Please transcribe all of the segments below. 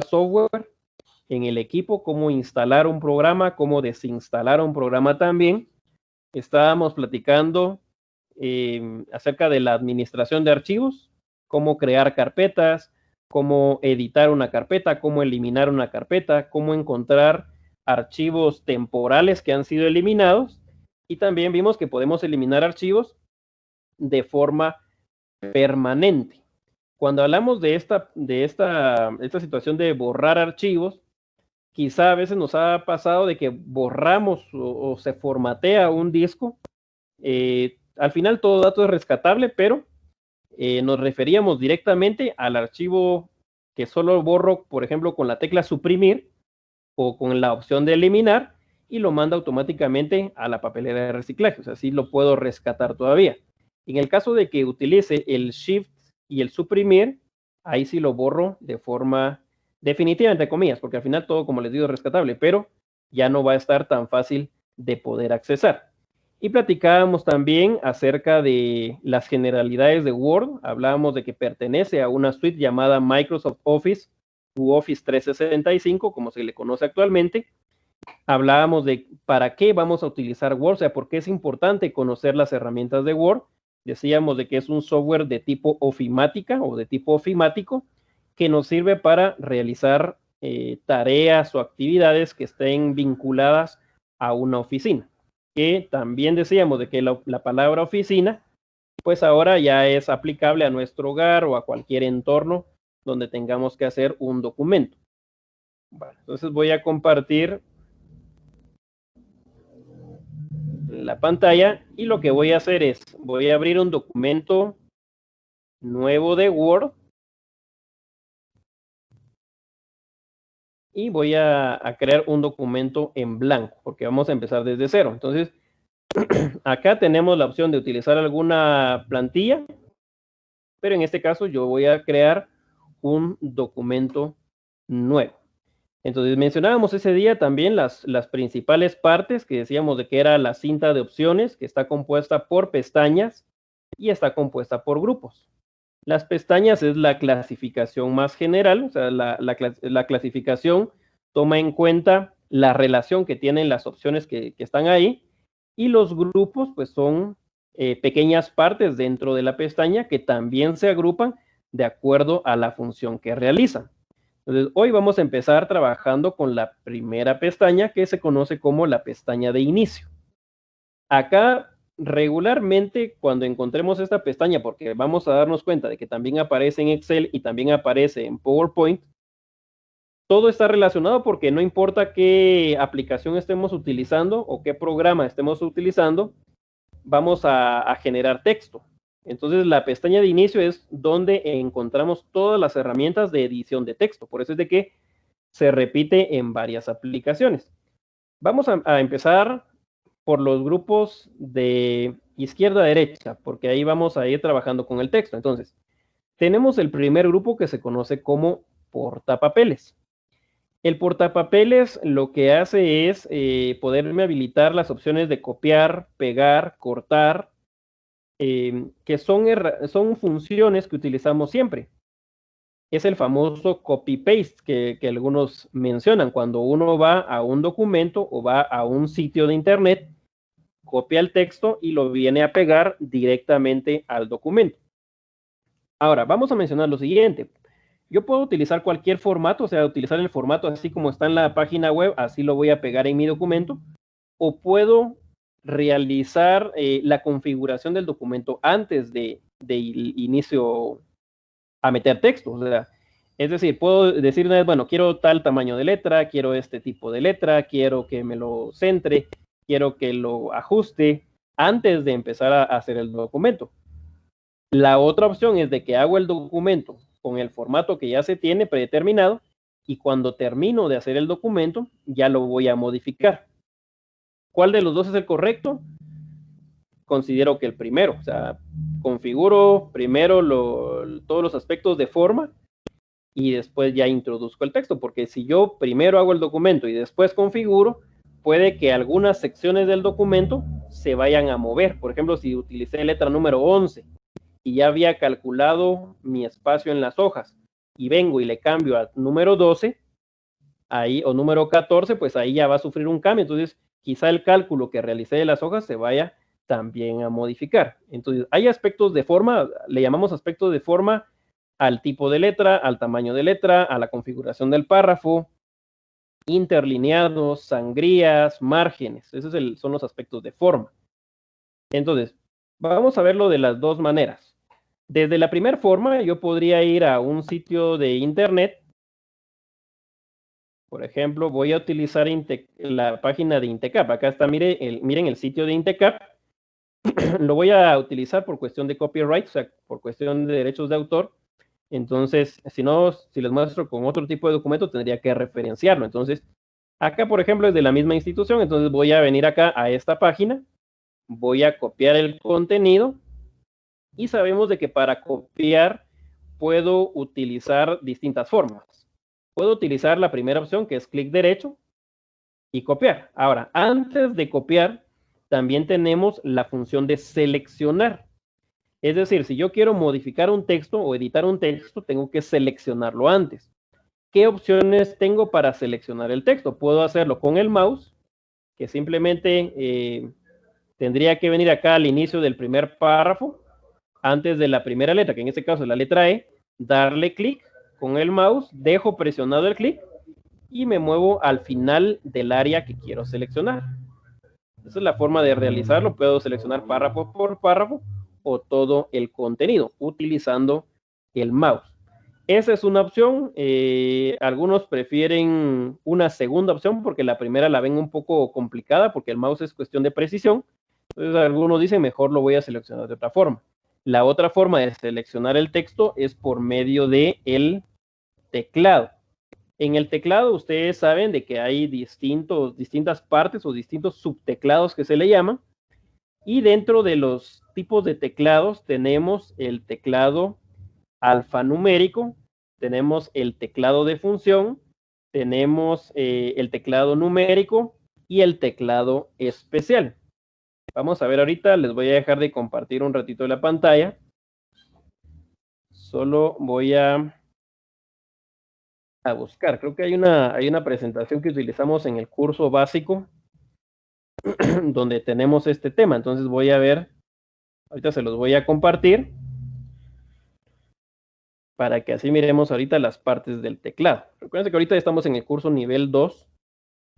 software en el equipo, cómo instalar un programa, cómo desinstalar un programa también. Estábamos platicando acerca de la administración de archivos, cómo crear carpetas, cómo editar una carpeta, cómo eliminar una carpeta, cómo encontrar archivos temporales que han sido eliminados, y también vimos que podemos eliminar archivos de forma permanente. Cuando hablamos de esta situación de borrar archivos, quizá a veces nos ha pasado de que borramos o se formatea un disco. Al final todo dato es rescatable, pero nos referíamos directamente al archivo que solo borro, por ejemplo, con la tecla suprimir o con la opción de eliminar, y lo manda automáticamente a la papelera de reciclaje. O sea, sí lo puedo rescatar todavía. En el caso de que utilice el Shift y el suprimir, ahí sí lo borro de forma definitiva, entre comillas, porque al final todo, como les digo, es rescatable, pero ya no va a estar tan fácil de poder accesar. Y platicábamos también acerca de las generalidades de Word. Hablábamos de que pertenece a una suite llamada Microsoft Office u Office 365, como se le conoce actualmente. Hablábamos de para qué vamos a utilizar Word, o sea, por qué es importante conocer las herramientas de Word. Decíamos de que es un software de tipo ofimática o de tipo ofimático que nos sirve para realizar tareas o actividades que estén vinculadas a una oficina. Que también decíamos de que la palabra oficina, pues ahora ya es aplicable a nuestro hogar o a cualquier entorno donde tengamos que hacer un documento. Bueno, entonces voy a compartir la pantalla y lo que voy a hacer es, voy a abrir un documento nuevo de Word y voy a crear un documento en blanco, porque vamos a empezar desde cero. Entonces, acá tenemos la opción de utilizar alguna plantilla, pero en este caso yo voy a crear un documento nuevo. Entonces mencionábamos ese día también las principales partes que decíamos de que era la cinta de opciones, que está compuesta por pestañas y está compuesta por grupos. Las pestañas es la clasificación más general, o sea, la clasificación toma en cuenta la relación que tienen las opciones que están ahí, y los grupos pues son pequeñas partes dentro de la pestaña que también se agrupan de acuerdo a la función que realizan. Entonces, hoy vamos a empezar trabajando con la primera pestaña, que se conoce como la pestaña de inicio. Acá, regularmente, cuando encontremos esta pestaña, porque vamos a darnos cuenta de que también aparece en Excel y también aparece en PowerPoint, todo está relacionado porque no importa qué aplicación estemos utilizando o qué programa estemos utilizando, vamos a generar texto. Entonces, la pestaña de inicio es donde encontramos todas las herramientas de edición de texto. Por eso es de que se repite en varias aplicaciones. Vamos a empezar por los grupos de izquierda a derecha, porque ahí vamos a ir trabajando con el texto. Entonces, tenemos el primer grupo que se conoce como portapapeles. El portapapeles lo que hace es poderme habilitar las opciones de copiar, pegar, cortar, que son funciones que utilizamos siempre. Es el famoso copy-paste que algunos mencionan. Cuando uno va a un documento o va a un sitio de internet, copia el texto y lo viene a pegar directamente al documento. Ahora, vamos a mencionar lo siguiente. Yo puedo utilizar cualquier formato, o sea, utilizar el formato así como está en la página web, así lo voy a pegar en mi documento, o puedo realizar la configuración del documento antes de inicio a meter texto. O sea, es decir, puedo decir, bueno, quiero tal tamaño de letra, quiero este tipo de letra, quiero que me lo centre, quiero que lo ajuste antes de empezar a hacer el documento. La otra opción es de que hago el documento con el formato que ya se tiene predeterminado, y cuando termino de hacer el documento ya lo voy a modificar. ¿Cuál de los dos es el correcto? Considero que el primero. O sea, configuro primero todos los aspectos de forma y después ya introduzco el texto, porque si yo primero hago el documento y después configuro, puede que algunas secciones del documento se vayan a mover. Por ejemplo, si utilicé letra número 11 y ya había calculado mi espacio en las hojas, y vengo y le cambio a número 12, ahí, o número 14, pues ahí ya va a sufrir un cambio. Entonces, quizá el cálculo que realicé de las hojas se vaya también a modificar. Entonces, hay aspectos de forma, le llamamos aspectos de forma al tipo de letra, al tamaño de letra, a la configuración del párrafo, interlineados, sangrías, márgenes. Esos son los aspectos de forma. Entonces, vamos a verlo de las dos maneras. Desde la primera forma, yo podría ir a un sitio de internet. Por ejemplo, voy a utilizar la página de Intecap. Acá está, miren el sitio de Intecap. Lo voy a utilizar por cuestión de copyright, o sea, por cuestión de derechos de autor. Entonces, si les muestro con otro tipo de documento, tendría que referenciarlo. Entonces, acá, por ejemplo, es de la misma institución. Entonces, voy a venir acá a esta página. Voy a copiar el contenido. Y sabemos de que para copiar puedo utilizar distintas formas. Puedo utilizar la primera opción, que es clic derecho y copiar. Ahora, antes de copiar, también tenemos la función de seleccionar. Es decir, si yo quiero modificar un texto o editar un texto, tengo que seleccionarlo antes. ¿Qué opciones tengo para seleccionar el texto? Puedo hacerlo con el mouse, que simplemente tendría que venir acá al inicio del primer párrafo, antes de la primera letra, que en este caso es la letra E, darle clic con el mouse, dejo presionado el clic y me muevo al final del área que quiero seleccionar. Esa es la forma de realizarlo. Puedo seleccionar párrafo por párrafo o todo el contenido utilizando el mouse. Esa es una opción. Algunos prefieren una segunda opción porque la primera la ven un poco complicada porque el mouse es cuestión de precisión. Entonces algunos dicen mejor lo voy a seleccionar de otra forma. La otra forma de seleccionar el texto es por medio de el teclado. En el teclado ustedes saben de que hay distintas partes o distintos subteclados que se le llaman. Y dentro de los tipos de teclados tenemos el teclado alfanumérico, tenemos el teclado de función, tenemos el teclado numérico y el teclado especial. Vamos a ver ahorita, les voy a dejar de compartir un ratito la pantalla. Solo voy a buscar. Creo que hay una presentación que utilizamos en el curso básico donde tenemos este tema. Entonces voy a ver, ahorita se los voy a compartir para que así miremos ahorita las partes del teclado. Recuerden que ahorita estamos en el curso nivel 2.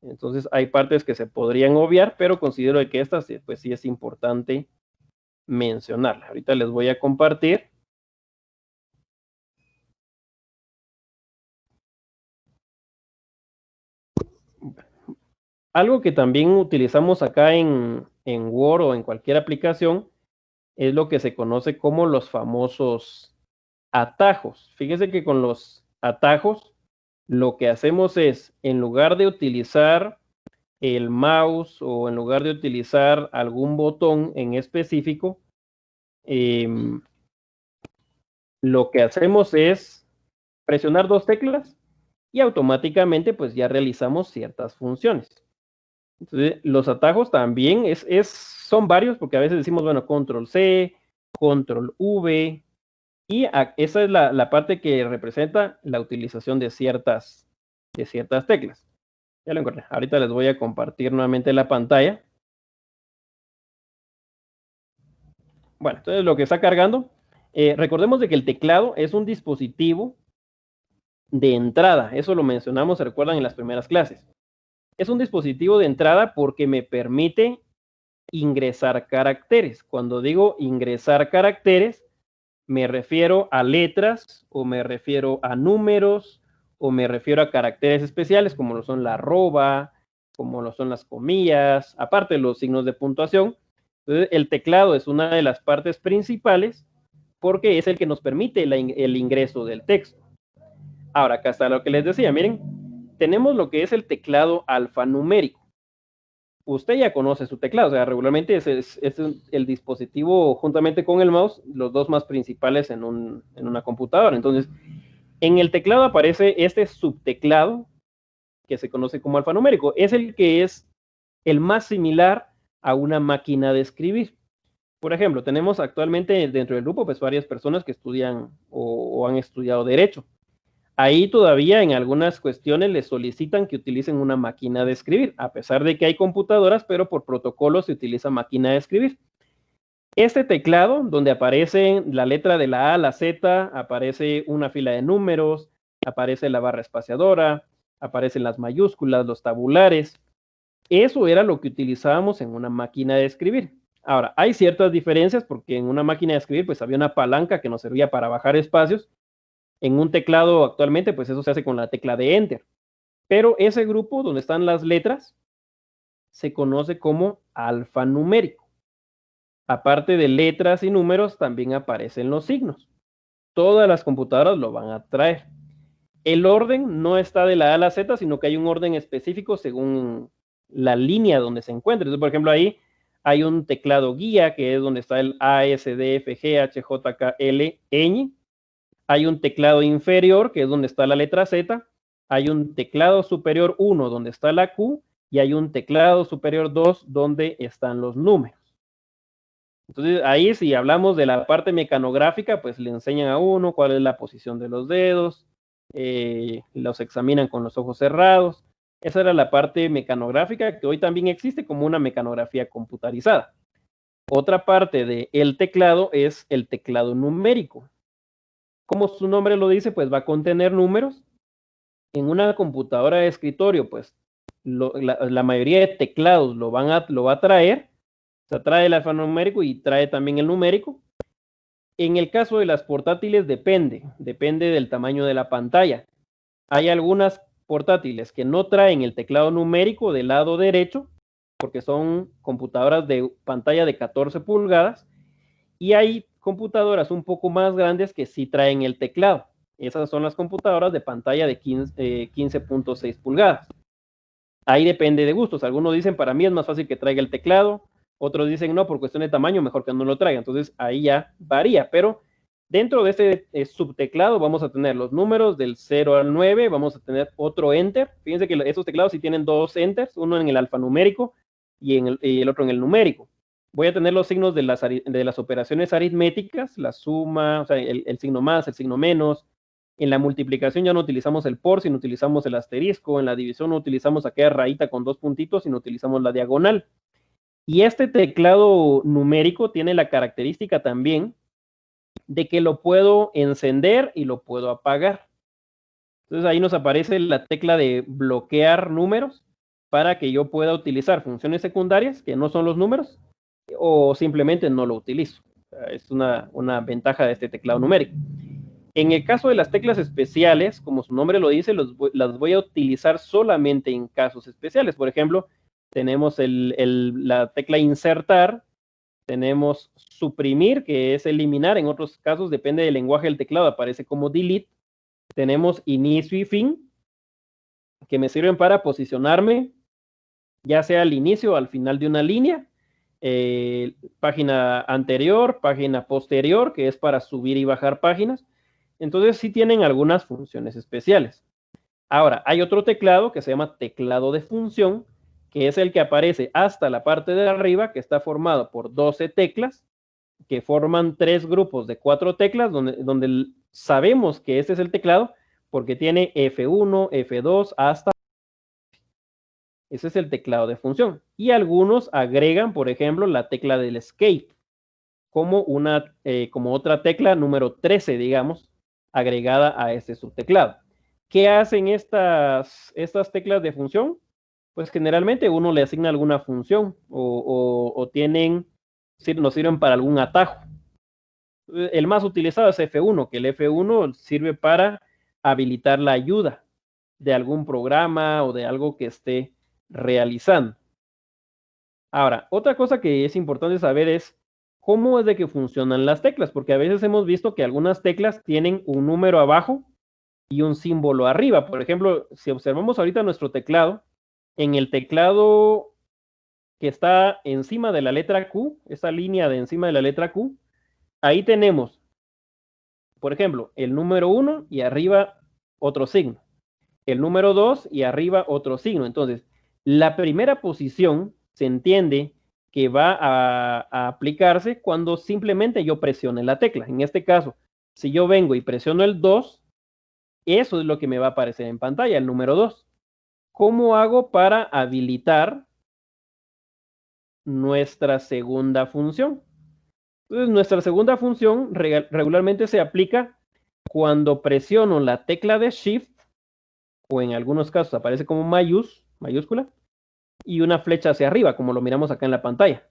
Entonces hay partes que se podrían obviar, pero considero que estas pues sí es importante mencionarlas. Ahorita les voy a compartir. Algo que también utilizamos acá en Word o en cualquier aplicación es lo que se conoce como los famosos atajos. Fíjese que con los atajos lo que hacemos es, en lugar de utilizar el mouse o en lugar de utilizar algún botón en específico, lo que hacemos es presionar dos teclas y automáticamente pues ya realizamos ciertas funciones. Entonces, los atajos también son varios porque a veces decimos, bueno, control C, control V, y esa es la parte que representa la utilización de ciertas teclas. Ya lo encontré. Ahorita les voy a compartir nuevamente la pantalla. Bueno, entonces lo que está cargando, recordemos de que el teclado es un dispositivo de entrada. Eso lo mencionamos, se recuerdan en las primeras clases. Es un dispositivo de entrada porque me permite ingresar caracteres. Cuando digo ingresar caracteres, me refiero a letras o me refiero a números o me refiero a caracteres especiales como lo son la arroba, como lo son las comillas, aparte de los signos de puntuación. Entonces, el teclado es una de las partes principales porque es el que nos permite el ingreso del texto. Ahora, acá está lo que les decía, miren, tenemos lo que es el teclado alfanumérico. Usted ya conoce su teclado, o sea, regularmente es el dispositivo juntamente con el mouse, los dos más principales en una computadora. Entonces, en el teclado aparece este subteclado que se conoce como alfanumérico. Es el que es el más similar a una máquina de escribir. Por ejemplo, tenemos actualmente dentro del grupo pues varias personas que estudian o han estudiado Derecho. Ahí todavía en algunas cuestiones les solicitan que utilicen una máquina de escribir, a pesar de que hay computadoras, pero por protocolo se utiliza máquina de escribir. Este teclado, donde aparece la letra de la A a la Z, aparece una fila de números, aparece la barra espaciadora, aparecen las mayúsculas, los tabulares. Eso era lo que utilizábamos en una máquina de escribir. Ahora, hay ciertas diferencias porque en una máquina de escribir pues había una palanca que nos servía para bajar espacios. En un teclado actualmente pues eso se hace con la tecla de Enter. Pero ese grupo donde están las letras se conoce como alfanumérico. Aparte de letras y números, también aparecen los signos. Todas las computadoras lo van a traer. El orden no está de la A a la Z, sino que hay un orden específico según la línea donde se encuentre. Entonces, por ejemplo, ahí hay un teclado guía, que es donde está el A, S, D, F, G, H, J, K, L, ñ. Hay un teclado inferior, que es donde está la letra Z. Hay un teclado superior 1, donde está la Q. Y hay un teclado superior 2, donde están los números. Entonces, ahí si hablamos de la parte mecanográfica, pues le enseñan a uno cuál es la posición de los dedos, los examinan con los ojos cerrados. Esa era la parte mecanográfica que hoy también existe como una mecanografía computarizada. Otra parte del teclado es el teclado numérico. Como su nombre lo dice, pues va a contener números. En una computadora de escritorio, pues la mayoría de teclados lo va a traer. O sea, trae el alfanumérico y trae también el numérico. En el caso de las portátiles depende del tamaño de la pantalla. Hay algunas portátiles que no traen el teclado numérico del lado derecho, porque son computadoras de pantalla de 14 pulgadas, y hay computadoras un poco más grandes que sí traen el teclado. Esas son las computadoras de pantalla de 15.6 pulgadas. Ahí depende de gustos. Algunos dicen, para mí es más fácil que traiga el teclado. Otros dicen, no, por cuestión de tamaño, mejor que no lo traiga. Entonces, ahí ya varía. Pero dentro de este subteclado vamos a tener los números del 0 al 9. Vamos a tener otro Enter. Fíjense que esos teclados sí tienen dos Enters. Uno en el alfanumérico y el otro en el numérico. Voy a tener los signos de las operaciones aritméticas, la suma, o sea, el signo más, el signo menos. En la multiplicación ya no utilizamos el por, sino utilizamos el asterisco. En la división no utilizamos aquella rayita con dos puntitos, sino utilizamos la diagonal. Y este teclado numérico tiene la característica también de que lo puedo encender y lo puedo apagar. Entonces ahí nos aparece la tecla de bloquear números para que yo pueda utilizar funciones secundarias, que no son los números, o simplemente no lo utilizo. Es una ventaja de este teclado numérico. En el caso de las teclas especiales, como su nombre lo dice, las voy a utilizar solamente en casos especiales. Por ejemplo, tenemos la tecla insertar, tenemos suprimir, que es eliminar. En otros casos, depende del lenguaje del teclado, aparece como delete. Tenemos inicio y fin, que me sirven para posicionarme, ya sea al inicio o al final de una línea. Página anterior, página posterior, que es para subir y bajar páginas. Entonces sí tienen algunas funciones especiales. Ahora, hay otro teclado que se llama teclado de función, que es el que aparece hasta la parte de arriba, que está formado por 12 teclas, que forman 3 grupos de 4 teclas, donde sabemos que este es el teclado, porque tiene F1, F2, hasta... Ese es el teclado de función. Y algunos agregan, por ejemplo, la tecla del escape, como otra tecla número 13, digamos, agregada a este subteclado. ¿Qué hacen estas teclas de función? Pues generalmente uno le asigna alguna función o nos sirven para algún atajo. El más utilizado es F1, que el F1 sirve para habilitar la ayuda de algún programa o de algo que esté realizando. Ahora, otra cosa que es importante saber es cómo es de que funcionan las teclas, porque a veces hemos visto que algunas teclas tienen un número abajo y un símbolo arriba. Por ejemplo, si observamos ahorita nuestro teclado, en el teclado que está encima de la letra Q, esa línea de encima de la letra Q, ahí tenemos, por ejemplo, el número 1 y arriba otro signo, el número 2 y arriba otro signo. Entonces, la primera posición se entiende que va a aplicarse cuando simplemente yo presione la tecla. En este caso, si yo vengo y presiono el 2, Eso es lo que me va a aparecer en pantalla, el número 2. ¿Cómo hago para habilitar nuestra segunda función? Entonces, nuestra segunda función regularmente se aplica cuando presiono la tecla de Shift, o en algunos casos aparece como mayúscula, y una flecha hacia arriba, como lo miramos acá en la pantalla.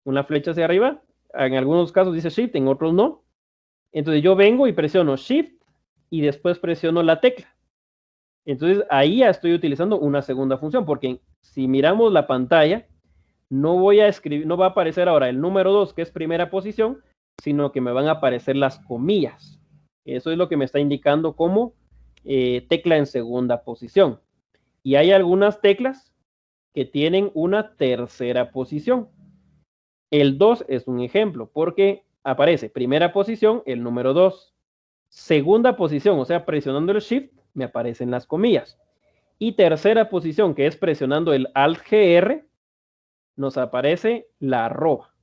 Una flecha hacia arriba, en algunos casos dice Shift, en otros no. Entonces yo vengo y presiono Shift y después presiono la tecla. Entonces ahí ya estoy utilizando una segunda función, porque si miramos la pantalla, no voy a escribir, no va a aparecer ahora el número 2, que es primera posición, sino que me van a aparecer las comillas. Eso es lo que me está indicando como tecla en segunda posición. Y hay algunas teclas que tienen una tercera posición. El 2 es un ejemplo, porque aparece primera posición, el número 2. Segunda posición, o sea, presionando el Shift, me aparecen las comillas. Y tercera posición, que es presionando el Alt-GR, nos aparece la arroba.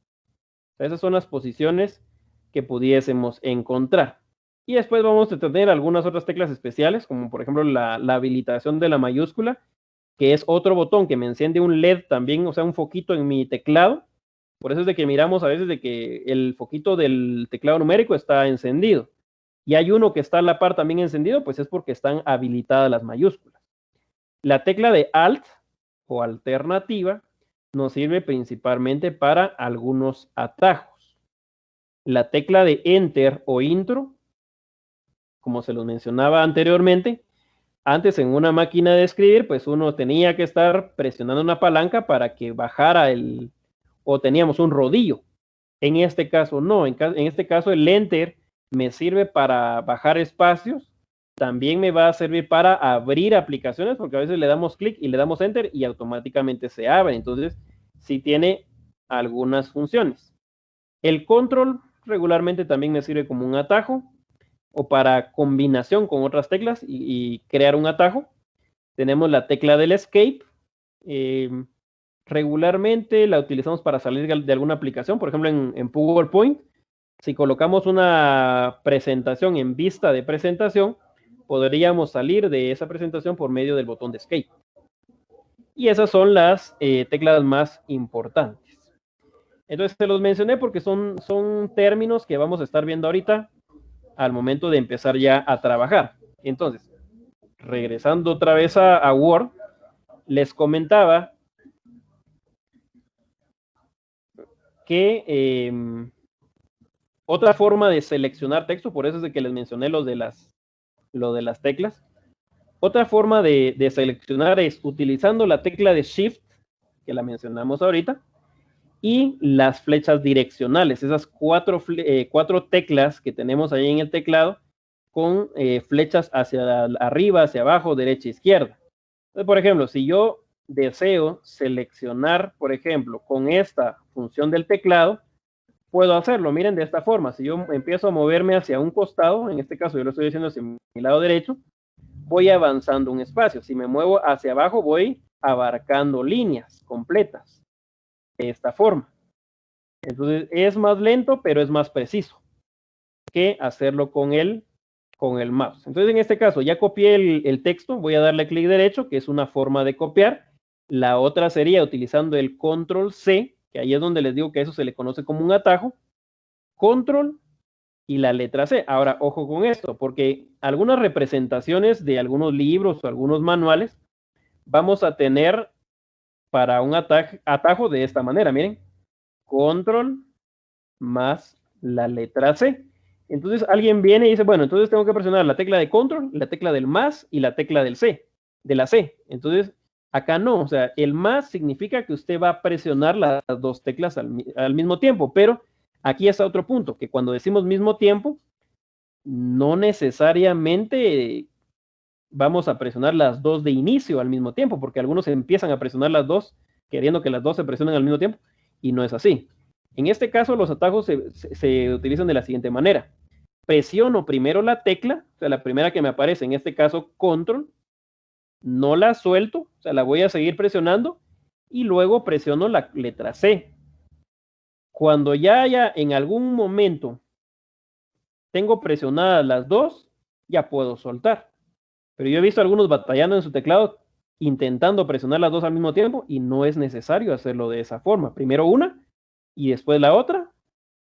Esas son las posiciones que pudiésemos encontrar. Y después vamos a tener algunas otras teclas especiales, como por ejemplo la habilitación de la mayúscula, que es otro botón que me enciende un LED también, o sea, un foquito en mi teclado. Por eso es de que miramos a veces de que el foquito del teclado numérico está encendido. Y hay uno que está a la par también encendido, pues es porque están habilitadas las mayúsculas. La tecla de Alt o alternativa nos sirve principalmente para algunos atajos. La tecla de Enter o Intro, como se los mencionaba anteriormente, antes en una máquina de escribir, pues uno tenía que estar presionando una palanca para que bajara o teníamos un rodillo. En este caso no, en este caso el Enter me sirve para bajar espacios, también me va a servir para abrir aplicaciones, porque a veces le damos clic y le damos Enter y automáticamente se abre. Entonces, sí tiene algunas funciones. El Control regularmente también me sirve como un atajo o para combinación con otras teclas y crear un atajo. Tenemos la tecla del Escape. Regularmente la utilizamos para salir de alguna aplicación, por ejemplo en PowerPoint. Si colocamos una presentación en vista de presentación, podríamos salir de esa presentación por medio del botón de Escape. Y esas son las teclas más importantes. Entonces se los mencioné porque son términos que vamos a estar viendo ahorita al momento de empezar ya a trabajar. Entonces, regresando otra vez a Word, les comentaba que otra forma de seleccionar texto, por eso es de que les mencioné lo de las teclas. Otra forma de seleccionar es utilizando la tecla de Shift, que la mencionamos ahorita, y las flechas direccionales, esas cuatro teclas que tenemos ahí en el teclado, con flechas hacia arriba, hacia abajo, derecha, izquierda. Entonces, por ejemplo, si yo deseo seleccionar, por ejemplo, con esta función del teclado, puedo hacerlo, miren, de esta forma. Si yo empiezo a moverme hacia un costado, en este caso yo lo estoy haciendo hacia mi lado derecho, voy avanzando un espacio. Si me muevo hacia abajo, voy abarcando líneas completas de esta forma. Entonces es más lento, pero es más preciso que hacerlo con el mouse. Entonces en este caso ya copié el texto, voy a darle clic derecho, que es una forma de copiar. La otra sería utilizando el control C, que ahí es donde les digo que eso se le conoce como un atajo. Control y la letra C. Ahora, ojo con esto, porque algunas representaciones de algunos libros o algunos manuales vamos a tener para un atajo de esta manera, miren, control más la letra C. Entonces alguien viene y dice, bueno, entonces tengo que presionar la tecla de control, la tecla del más y la tecla del C, de la C. Entonces, acá no, o sea, el más significa que usted va a presionar las dos teclas al mismo tiempo, pero aquí está otro punto, que cuando decimos mismo tiempo, no necesariamente vamos a presionar las dos de inicio al mismo tiempo, porque algunos empiezan a presionar las dos, queriendo que las dos se presionen al mismo tiempo, y no es así. En este caso, los atajos se utilizan de la siguiente manera. Presiono primero la tecla, o sea, la primera que me aparece, en este caso, control, no la suelto, o sea, la voy a seguir presionando, y luego presiono la letra C. Cuando ya haya en algún momento tengo presionadas las dos, ya puedo soltar. Pero yo he visto a algunos batallando en su teclado, intentando presionar las dos al mismo tiempo, y no es necesario hacerlo de esa forma. Primero una y después la otra.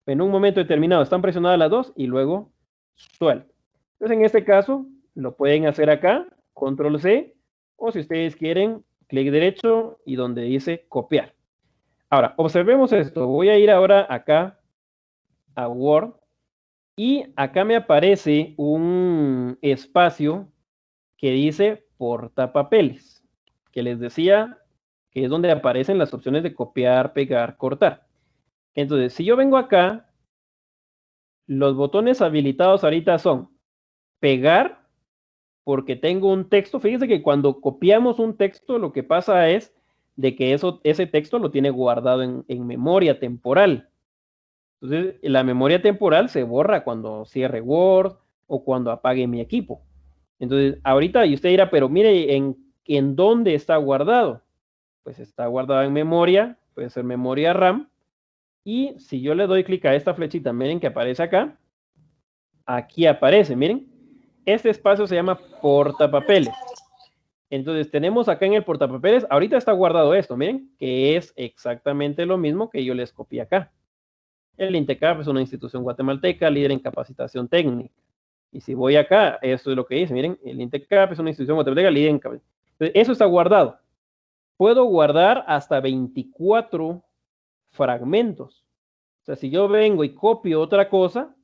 En un momento determinado están presionadas las dos y luego suelto. Entonces, en este caso, lo pueden hacer acá, control C, o si ustedes quieren, clic derecho y donde dice copiar. Ahora, observemos esto. Voy a ir ahora acá a Word y acá me aparece un espacio que dice portapapeles, que les decía que es donde aparecen las opciones de copiar, pegar, cortar. Entonces, si yo vengo acá, los botones habilitados ahorita son pegar, porque tengo un texto. Fíjense que cuando copiamos un texto, lo que pasa es de que ese texto lo tiene guardado en memoria temporal. Entonces, la memoria temporal se borra cuando cierre Word o cuando apague mi equipo. Entonces, ahorita, y usted dirá, pero mire, ¿en dónde está guardado? Pues está guardado en memoria, puede ser memoria RAM. Y si yo le doy clic a esta flechita, miren que aparece acá, aquí aparece, miren, este espacio se llama portapapeles. Entonces tenemos acá en el portapapeles, ahorita está guardado esto, miren, que es exactamente lo mismo que yo les copié acá. El INTECAP es una institución guatemalteca, líder en capacitación técnica. Y si voy acá, eso es lo que dice, miren, el INTECAP es una institución guatemalteca, líder en capacitación. Entonces, eso está guardado. Puedo guardar hasta 24 fragmentos. O sea, si yo vengo y copio otra cosa,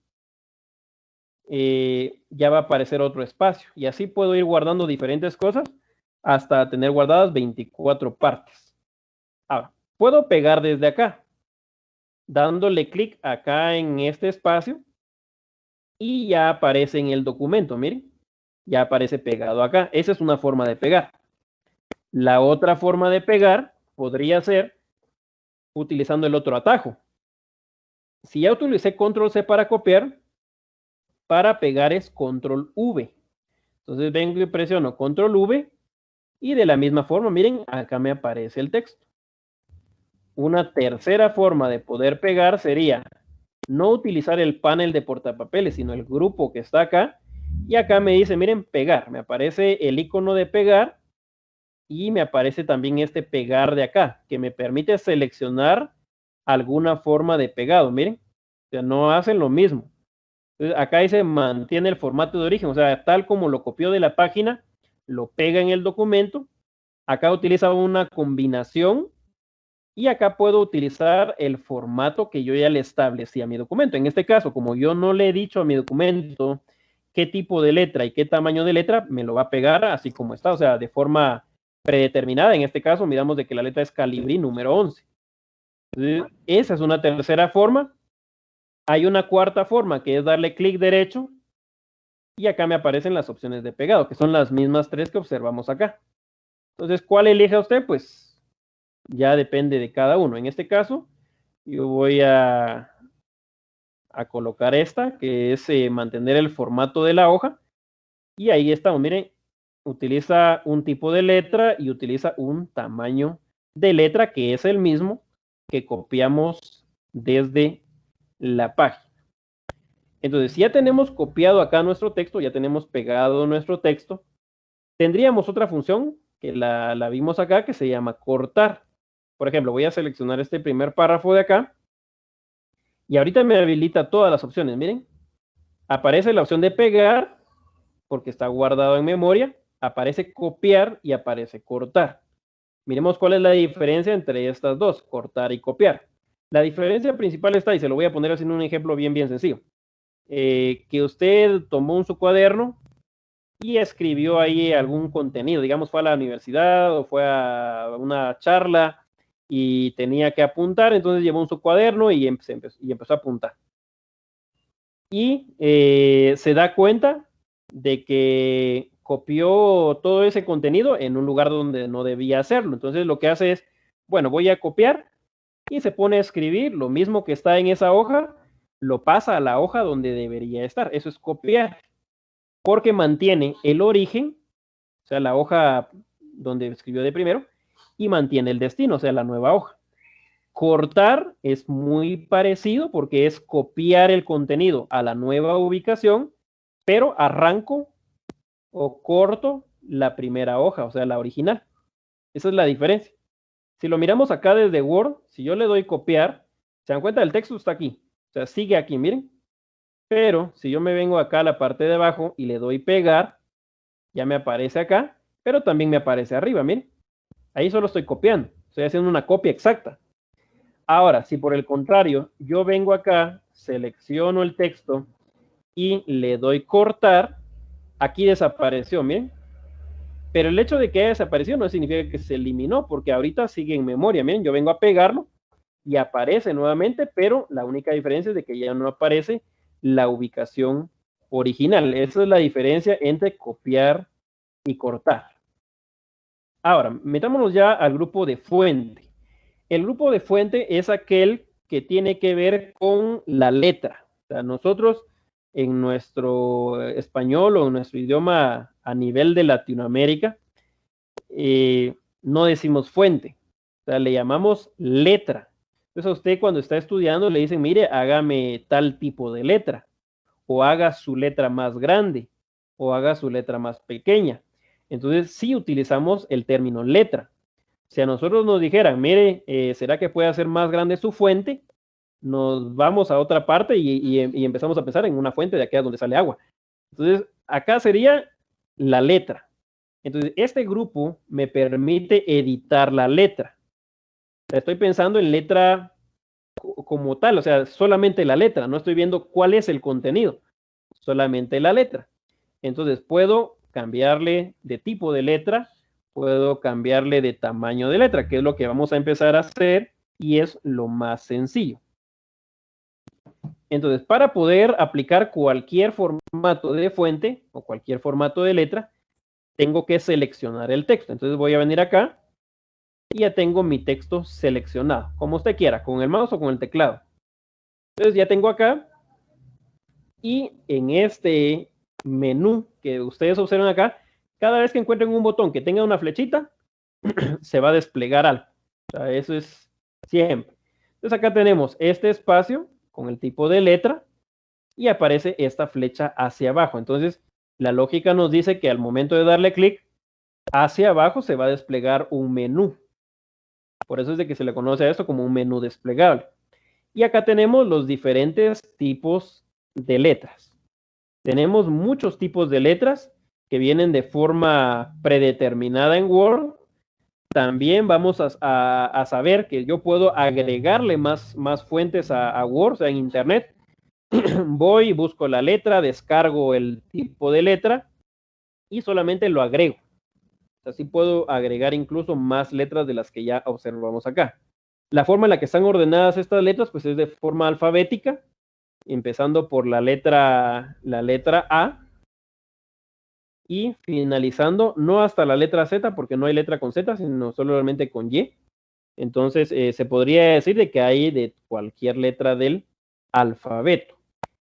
ya va a aparecer otro espacio. Y así puedo ir guardando diferentes cosas hasta tener guardadas 24 partes. Ahora, puedo pegar desde acá, dándole clic acá en este espacio y ya aparece en el documento, miren, ya aparece pegado acá. Esa es una forma de pegar. La otra forma de pegar podría ser utilizando el otro atajo. Si ya utilicé control C para copiar, para pegar es control V. Entonces vengo y presiono control V y de la misma forma, miren, acá me aparece el texto. Una tercera forma de poder pegar sería no utilizar el panel de portapapeles, sino el grupo que está acá. Y acá me dice, miren, pegar. Me aparece el icono de pegar y me aparece también este pegar de acá, que me permite seleccionar alguna forma de pegado. Miren, o sea, no hacen lo mismo. Entonces, acá dice mantiene el formato de origen, o sea, tal como lo copió de la página, lo pega en el documento. Acá utiliza una combinación y acá puedo utilizar el formato que yo ya le establecí a mi documento. En este caso, como yo no le he dicho a mi documento qué tipo de letra y qué tamaño de letra, me lo va a pegar así como está, o sea, de forma predeterminada. En este caso, miramos de que la letra es Calibri número 11. Entonces, esa es una tercera forma. Hay una cuarta forma, que es darle clic derecho, y acá me aparecen las opciones de pegado, que son las mismas tres que observamos acá. Entonces, ¿cuál elija usted? Pues ya depende de cada uno. En este caso, yo voy a colocar esta, que es mantener el formato de la hoja. Y ahí estamos, miren, utiliza un tipo de letra y utiliza un tamaño de letra que es el mismo que copiamos desde la página. Entonces, si ya tenemos copiado acá nuestro texto, ya tenemos pegado nuestro texto, tendríamos otra función que la vimos acá, que se llama cortar. Por ejemplo, voy a seleccionar este primer párrafo de acá y ahorita me habilita todas las opciones. Miren, aparece la opción de pegar porque está guardado en memoria, aparece copiar y aparece cortar. Miremos cuál es la diferencia entre estas dos, cortar y copiar. La diferencia principal está, y se lo voy a poner así en un ejemplo bien sencillo. Que usted tomó su cuaderno y escribió ahí algún contenido, digamos fue a la universidad o fue a una charla y tenía que apuntar, entonces llevó su cuaderno y empezó a apuntar. Y se da cuenta de que copió todo ese contenido en un lugar donde no debía hacerlo. Entonces lo que hace es, bueno, voy a copiar y se pone a escribir lo mismo que está en esa hoja, lo pasa a la hoja donde debería estar. Eso es copiar, porque mantiene el origen, o sea, la hoja donde escribió de primero, y mantiene el destino, o sea, la nueva hoja. Cortar es muy parecido porque es copiar el contenido a la nueva ubicación, pero arranco o corto la primera hoja, o sea, la original. Esa es la diferencia. Si lo miramos acá desde Word, si yo le doy copiar, se dan cuenta, el texto está aquí, o sea, sigue aquí, miren. Pero si yo me vengo acá a la parte de abajo y le doy pegar, ya me aparece acá, pero también me aparece arriba, miren. Ahí solo estoy copiando, estoy haciendo una copia exacta. Ahora, si por el contrario, yo vengo acá, selecciono el texto y le doy cortar, aquí desapareció, miren. Pero el hecho de que haya desaparecido no significa que se eliminó, porque ahorita sigue en memoria, miren, yo vengo a pegarlo y aparece nuevamente, pero la única diferencia es de que ya no aparece la ubicación original. Esa es la diferencia entre copiar y cortar. Ahora, metámonos ya al grupo de fuente. El grupo de fuente es aquel que tiene que ver con la letra. O sea, nosotros en nuestro español o en nuestro idioma a nivel de Latinoamérica, no decimos fuente, o sea, le llamamos letra. Entonces a usted cuando está estudiando le dicen, mire, hágame tal tipo de letra, o haga su letra más grande, o haga su letra más pequeña. Entonces sí utilizamos el término letra. Si a nosotros nos dijeran, mire, ¿será que puede hacer más grande su fuente? Nos vamos a otra parte y empezamos a pensar en una fuente de aquí a donde sale agua. Entonces, acá sería la letra. Entonces, este grupo me permite editar la letra. Estoy pensando en letra como tal, o sea, solamente la letra. No estoy viendo cuál es el contenido, solamente la letra. Entonces, puedo cambiarle de tipo de letra, puedo cambiarle de tamaño de letra, que es lo que vamos a empezar a hacer y es lo más sencillo. Entonces, para poder aplicar cualquier formato de fuente o cualquier formato de letra, tengo que seleccionar el texto. Entonces voy a venir acá y ya tengo mi texto seleccionado, como usted quiera, con el mouse o con el teclado. Entonces ya tengo acá y en este menú que ustedes observan acá, cada vez que encuentren un botón que tenga una flechita, se va a desplegar algo. O sea, eso es siempre. Entonces acá tenemos este espacio con el tipo de letra y aparece esta flecha hacia abajo. Entonces la lógica nos dice que al momento de darle clic, hacia abajo se va a desplegar un menú. Por eso es de que se le conoce a esto como un menú desplegable. Y acá tenemos los diferentes tipos de letras. Tenemos muchos tipos de letras que vienen de forma predeterminada en Word. También vamos a saber que yo puedo agregarle más fuentes a Word, o sea, en Internet. Voy y busco la letra, descargo el tipo de letra y solamente lo agrego. Así puedo agregar incluso más letras de las que ya observamos acá. La forma en la que están ordenadas estas letras, pues es de forma alfabética, empezando por la letra A y finalizando, no hasta la letra Z, porque no hay letra con Z, sino solamente con Y. Entonces, se podría decir de que hay de cualquier letra del alfabeto.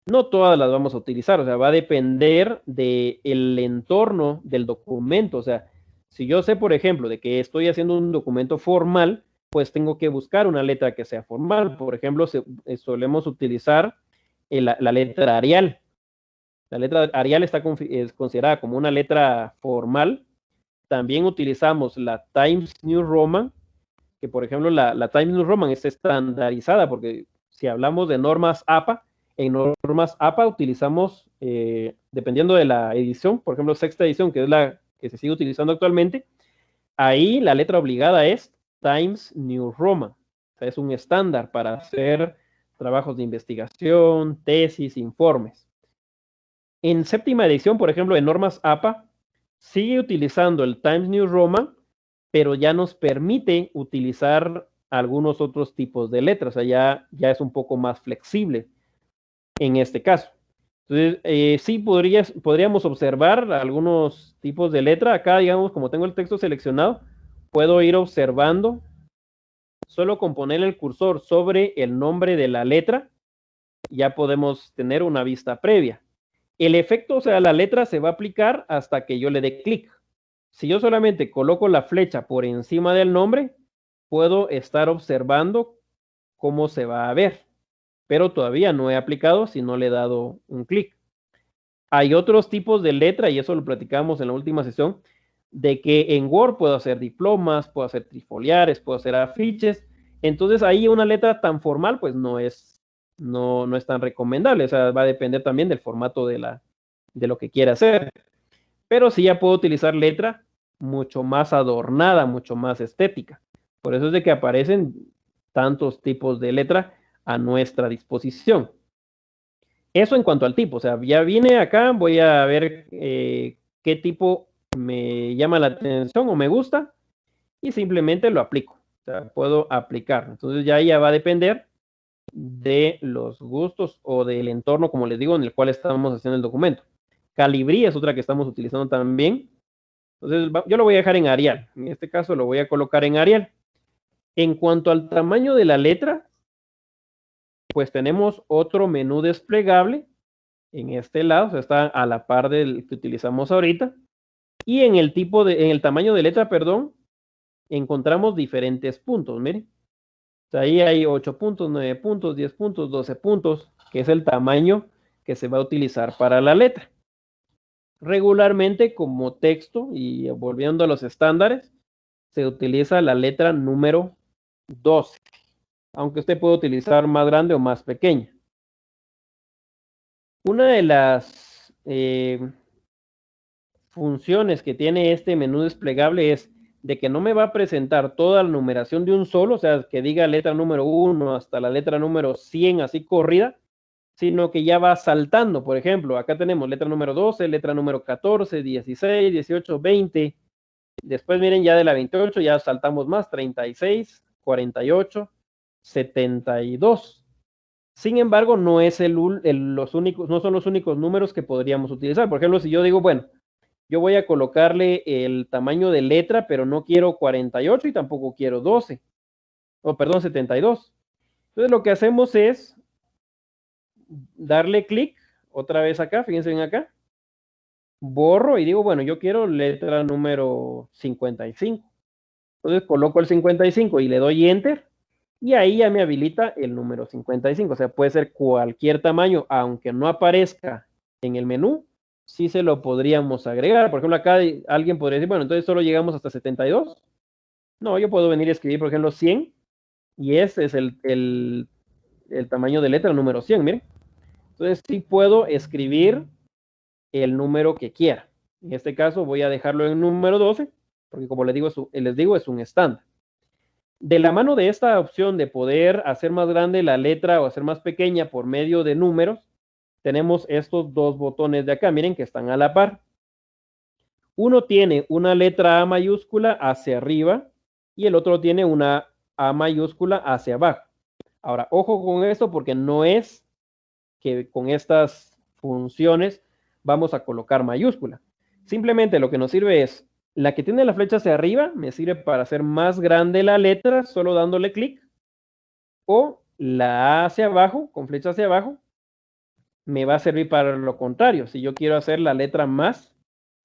No todas las vamos a utilizar, o sea, va a depender del entorno del documento. O sea, si yo sé, por ejemplo, de que estoy haciendo un documento formal, pues tengo que buscar una letra que sea formal. Por ejemplo, solemos utilizar la letra Arial. La letra Arial es considerada como una letra formal. También utilizamos la Times New Roman, que por ejemplo la Times New Roman es estandarizada, porque si hablamos de normas APA, en normas APA utilizamos, dependiendo de la edición, por ejemplo, sexta edición, que es la que se sigue utilizando actualmente, ahí la letra obligada es Times New Roman. O sea, es un estándar para hacer trabajos de investigación, tesis, informes. En séptima edición, por ejemplo, en normas APA, sigue utilizando el Times New Roman, pero ya nos permite utilizar algunos otros tipos de letras. O sea, ya es un poco más flexible en este caso. Entonces, sí podríamos observar algunos tipos de letra. Acá, digamos, como tengo el texto seleccionado, puedo ir observando solo con poner el cursor sobre el nombre de la letra, ya podemos tener una vista previa. El efecto, o sea, la letra se va a aplicar hasta que yo le dé clic. Si yo solamente coloco la flecha por encima del nombre, puedo estar observando cómo se va a ver, pero todavía no he aplicado si no le he dado un clic. Hay otros tipos de letra, y eso lo platicamos en la última sesión, de que en Word puedo hacer diplomas, puedo hacer trifoliares, puedo hacer afiches. Entonces ahí una letra tan formal pues no es tan recomendable. O sea, va a depender también del formato de lo que quiera hacer. Pero sí ya puedo utilizar letra mucho más adornada, mucho más estética. Por eso es de que aparecen tantos tipos de letra a nuestra disposición. Eso en cuanto al tipo, o sea, ya vine acá, voy a ver qué tipo me llama la atención o me gusta y simplemente lo aplico. O sea, puedo aplicar. Entonces ya va a depender de los gustos o del entorno, como les digo, en el cual estamos haciendo el documento. Calibri es otra que estamos utilizando también. Entonces yo lo voy a dejar en Arial. En este caso lo voy a colocar en Arial. En cuanto al tamaño de la letra, pues tenemos otro menú desplegable en este lado, o sea, está a la par del que utilizamos ahorita. Y en el tamaño de letra, perdón, encontramos diferentes puntos, miren. O sea, ahí hay 8 puntos, 9 puntos, 10 puntos, 12 puntos, que es el tamaño que se va a utilizar para la letra. Regularmente como texto, y volviendo a los estándares, se utiliza la letra número 12, aunque usted puede utilizar más grande o más pequeña. Una de las funciones que tiene este menú desplegable es de que no me va a presentar toda la numeración de un solo, o sea, que diga letra número 1 hasta la letra número 100 así corrida, sino que ya va saltando. Por ejemplo, acá tenemos letra número 12, letra número 14, 16, 18, 20. Después miren ya de la 28 ya saltamos más, 36, 48, 72. Sin embargo, no son los únicos números que podríamos utilizar. Por ejemplo, si yo digo, bueno, yo voy a colocarle el tamaño de letra, pero no quiero 48 y tampoco quiero 12. O perdón, 72. Entonces lo que hacemos es darle clic otra vez acá, fíjense bien acá. Borro y digo, bueno, yo quiero letra número 55. Entonces coloco el 55 y le doy enter. Y ahí ya me habilita el número 55. O sea, puede ser cualquier tamaño, aunque no aparezca en el menú, sí se lo podríamos agregar. Por ejemplo, acá alguien podría decir, bueno, entonces solo llegamos hasta 72. No, yo puedo venir a escribir, por ejemplo, 100. Y ese es el tamaño de letra número 100, miren. Entonces sí puedo escribir el número que quiera. En este caso voy a dejarlo en número 12, porque como les digo, es un estándar. De la mano de esta opción de poder hacer más grande la letra o hacer más pequeña por medio de números, tenemos estos dos botones de acá, miren que están a la par. Uno tiene una letra A mayúscula hacia arriba y el otro tiene una A mayúscula hacia abajo. Ahora, ojo con esto porque no es que con estas funciones vamos a colocar mayúscula. Simplemente lo que nos sirve es la que tiene la flecha hacia arriba, me sirve para hacer más grande la letra solo dándole clic. O la A hacia abajo, con flecha hacia abajo, me va a servir para lo contrario. Si yo quiero hacer la letra más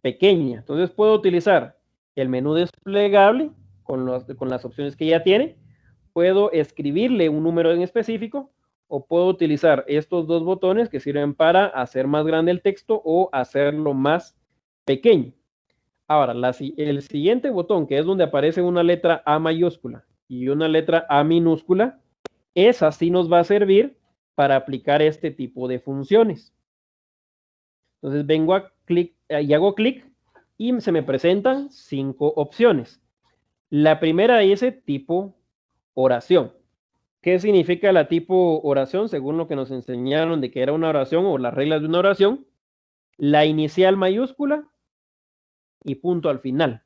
pequeña, entonces puedo utilizar el menú desplegable con las opciones que ya tiene. Puedo escribirle un número en específico o puedo utilizar estos dos botones que sirven para hacer más grande el texto o hacerlo más pequeño. Ahora, el siguiente botón, que es donde aparece una letra A mayúscula y una letra A minúscula, esa sí nos va a servir para aplicar este tipo de funciones. Entonces vengo a clic y hago clic y se me presentan 5 opciones. La primera dice tipo oración. ¿Qué significa la tipo oración? Según lo que nos enseñaron de que era una oración o las reglas de una oración, la inicial mayúscula y punto al final.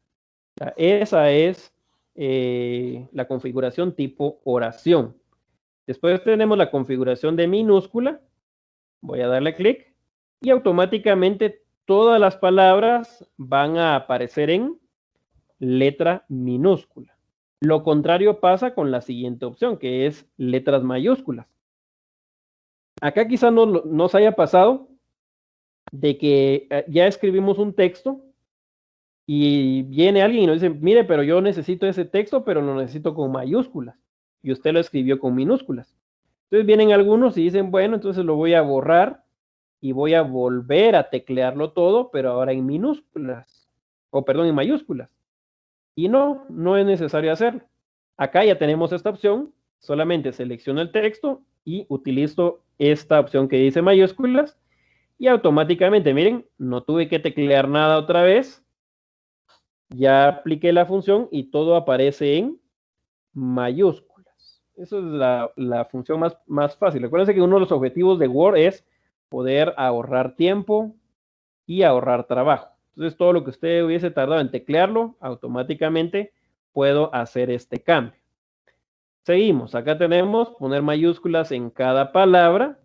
O sea, esa es la configuración tipo oración. Después tenemos la configuración de minúscula. Voy a darle clic y automáticamente todas las palabras van a aparecer en letra minúscula. Lo contrario pasa con la siguiente opción, que es letras mayúsculas. Acá quizás no nos haya pasado de que ya escribimos un texto y viene alguien y nos dice, mire, pero yo necesito ese texto, pero lo necesito con mayúsculas. Y usted lo escribió con minúsculas. Entonces vienen algunos y dicen, bueno, entonces lo voy a borrar y voy a volver a teclearlo todo, pero ahora en minúsculas, en mayúsculas. Y no es necesario hacerlo. Acá ya tenemos esta opción, solamente selecciono el texto y utilizo esta opción que dice mayúsculas y automáticamente, miren, no tuve que teclear nada otra vez, ya apliqué la función y todo aparece en mayúsculas. Eso es la función más fácil. Recuerden que uno de los objetivos de Word es poder ahorrar tiempo y ahorrar trabajo. Entonces, todo lo que usted hubiese tardado en teclearlo, automáticamente puedo hacer este cambio. Seguimos. Acá tenemos poner mayúsculas en cada palabra.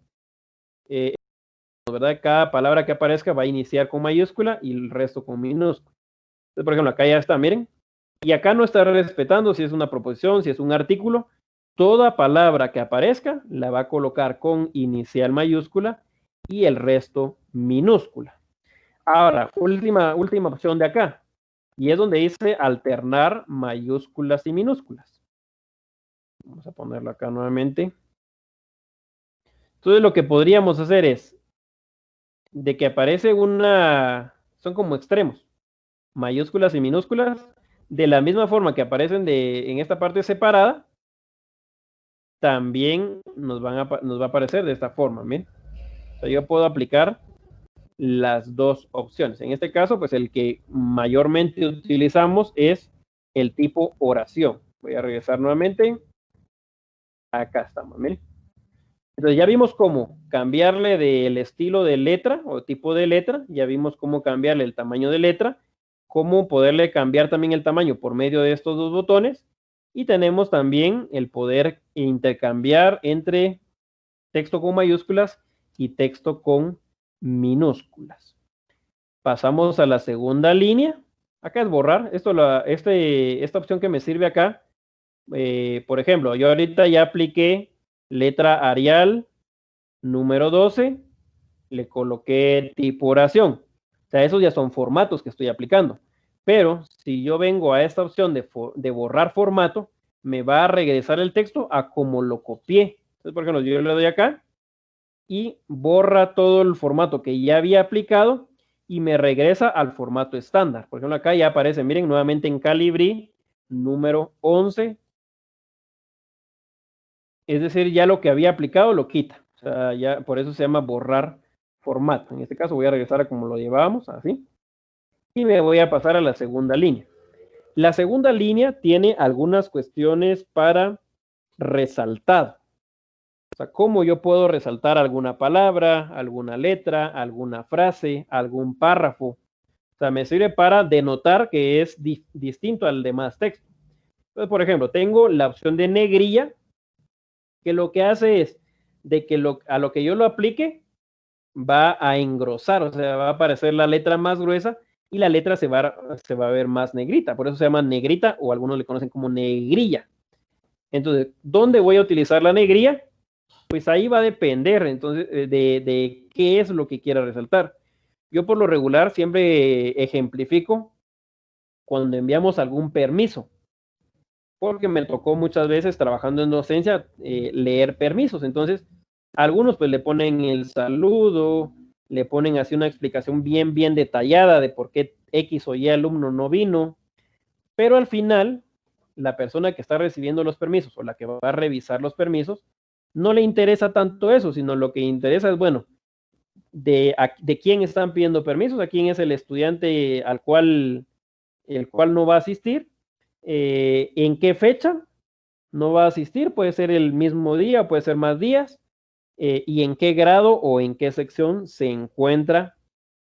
¿Verdad? Cada palabra que aparezca va a iniciar con mayúscula y el resto con minúscula. Entonces, por ejemplo, acá ya está, miren. Y acá no está respetando si es una proposición, si es un artículo. Toda palabra que aparezca la va a colocar con inicial mayúscula y el resto minúscula. Ahora, última opción de acá. Y es donde dice alternar mayúsculas y minúsculas. Vamos a ponerlo acá nuevamente. Entonces lo que podríamos hacer es, de que aparece son como extremos, mayúsculas y minúsculas, de la misma forma que aparecen en esta parte separada, también nos va a aparecer de esta forma, ¿bien? O sea, yo puedo aplicar las dos opciones. En este caso, pues el que mayormente utilizamos es el tipo oración. Voy a regresar nuevamente. Acá estamos, miren. Entonces ya vimos cómo cambiarle del estilo de letra o tipo de letra, ya vimos cómo cambiarle el tamaño de letra, cómo poderle cambiar también el tamaño por medio de estos dos botones, y tenemos también el poder intercambiar entre texto con mayúsculas y texto con minúsculas. Pasamos a la segunda línea. Acá es borrar. Esta opción que me sirve acá, por ejemplo, yo ahorita ya apliqué letra Arial número 12, le coloqué tipo oración. O sea, esos ya son formatos que estoy aplicando. Pero si yo vengo a esta opción de borrar formato, me va a regresar el texto a como lo copié. Entonces, por ejemplo, yo le doy acá y borra todo el formato que ya había aplicado y me regresa al formato estándar. Por ejemplo, acá ya aparece, miren, nuevamente en Calibri, número 11. Es decir, ya lo que había aplicado lo quita. O sea, ya por eso se llama borrar formato. En este caso voy a regresar a como lo llevábamos, así. Y me voy a pasar a la segunda línea. La segunda línea tiene algunas cuestiones para resaltar. O sea, cómo yo puedo resaltar alguna palabra, alguna letra, alguna frase, algún párrafo. O sea, me sirve para denotar que es distinto al demás texto. Entonces, por ejemplo, tengo la opción de negrilla, que lo que hace es de que a lo que yo lo aplique va a engrosar, o sea, va a aparecer la letra más gruesa y la letra se va a ver más negrita. Por eso se llama negrita o algunos le conocen como negrilla. Entonces, ¿dónde voy a utilizar la negrilla? Pues ahí va a depender entonces de qué es lo que quiera resaltar. Yo por lo regular siempre ejemplifico cuando enviamos algún permiso, porque me tocó muchas veces trabajando en docencia leer permisos. Entonces, algunos pues le ponen el saludo, le ponen así una explicación bien detallada de por qué X o Y alumno no vino, pero al final la persona que está recibiendo los permisos o la que va a revisar los permisos no le interesa tanto eso, sino lo que interesa es, bueno, de quién están pidiendo permisos, a quién es el estudiante el cual no va a asistir, en qué fecha no va a asistir, puede ser el mismo día, puede ser más días, y en qué grado o en qué sección se encuentra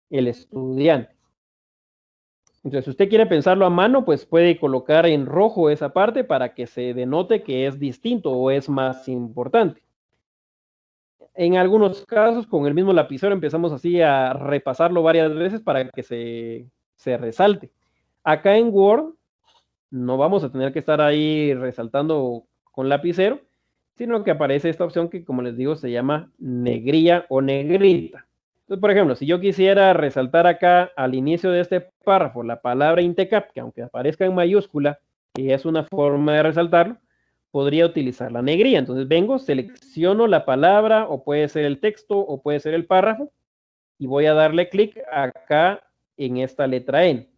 el estudiante. Entonces, si usted quiere pensarlo a mano, pues puede colocar en rojo esa parte para que se denote que es distinto o es más importante. En algunos casos, con el mismo lapicero empezamos así a repasarlo varias veces para que se resalte. Acá en Word no vamos a tener que estar ahí resaltando con lapicero, sino que aparece esta opción que, como les digo, se llama negrilla o negrita. Entonces, por ejemplo, si yo quisiera resaltar acá al inicio de este párrafo la palabra INTECAP, que aunque aparezca en mayúscula, que es una forma de resaltarlo, podría utilizar la negrilla. Entonces vengo, selecciono la palabra, o puede ser el texto, o puede ser el párrafo, y voy a darle clic acá en esta letra N.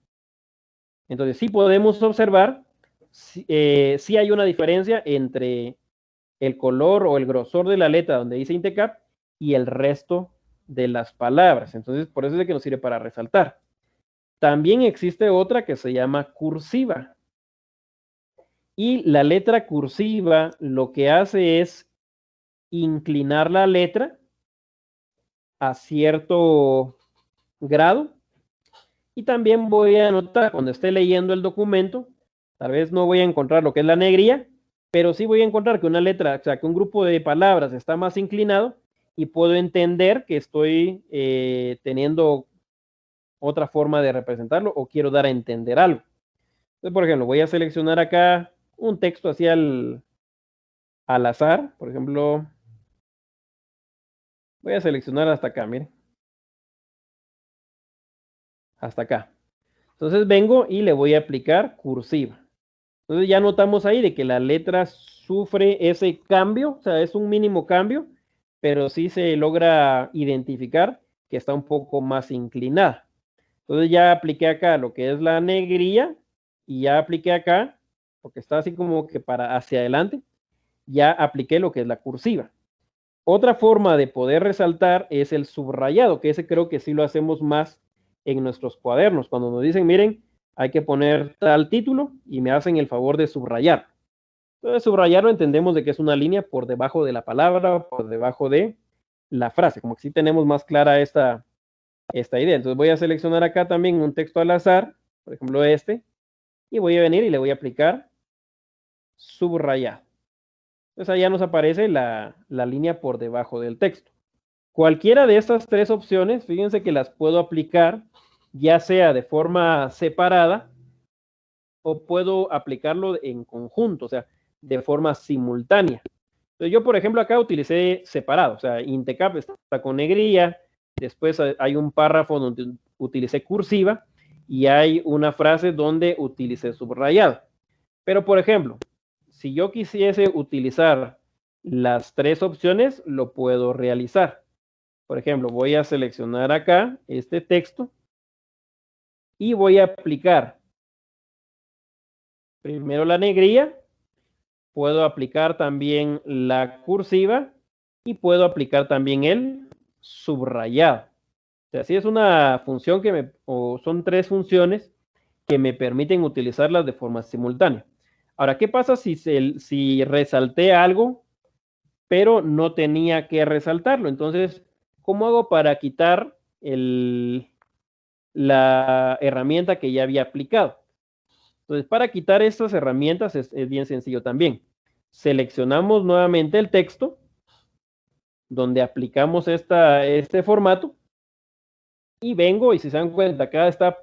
Entonces sí podemos observar si hay una diferencia entre el color o el grosor de la letra donde dice INTECAP y el resto de las palabras. Entonces por eso es que nos sirve para resaltar. También existe otra que se llama cursiva. Y la letra cursiva lo que hace es inclinar la letra a cierto grado. Y también voy a anotar cuando esté leyendo el documento, tal vez no voy a encontrar lo que es la negría, pero sí voy a encontrar que una letra, o sea, que un grupo de palabras está más inclinado y puedo entender que estoy teniendo otra forma de representarlo o quiero dar a entender algo. Entonces, por ejemplo, voy a seleccionar acá un texto así al azar, por ejemplo, voy a seleccionar hasta acá, miren. Hasta acá. Entonces vengo y le voy a aplicar cursiva. Entonces ya notamos ahí de que la letra sufre ese cambio, o sea, es un mínimo cambio, pero sí se logra identificar que está un poco más inclinada. Entonces ya apliqué acá lo que es la negrilla y ya apliqué acá, porque está así como que para hacia adelante, ya apliqué lo que es la cursiva. Otra forma de poder resaltar es el subrayado, que ese creo que sí lo hacemos más en nuestros cuadernos. Cuando nos dicen, miren, hay que poner tal título y me hacen el favor de subrayar. Entonces, subrayarlo entendemos de que es una línea por debajo de la palabra, por debajo de la frase, como que sí tenemos más clara esta idea. Entonces voy a seleccionar acá también un texto al azar, por ejemplo este, y voy a venir y le voy a aplicar subrayar. Entonces allá nos aparece la línea por debajo del texto. Cualquiera de estas tres opciones, fíjense que las puedo aplicar ya sea de forma separada o puedo aplicarlo en conjunto, o sea, de forma simultánea. Entonces yo, por ejemplo, acá utilicé separado, o sea, INTECAP está con negrilla, después hay un párrafo donde utilicé cursiva y hay una frase donde utilicé subrayado. Pero, por ejemplo, si yo quisiese utilizar las tres opciones, lo puedo realizar. Por ejemplo, voy a seleccionar acá este texto y voy a aplicar primero la negrilla, puedo aplicar también la cursiva y puedo aplicar también el subrayado. O sea, sí es una función o son tres funciones que me permiten utilizarlas de forma simultánea. Ahora, ¿qué pasa si resalté algo, pero no tenía que resaltarlo? Entonces, ¿cómo hago para quitar la herramienta que ya había aplicado? Entonces, para quitar estas herramientas es bien sencillo también. Seleccionamos nuevamente el texto, donde aplicamos este formato, y vengo, y si se dan cuenta, acá está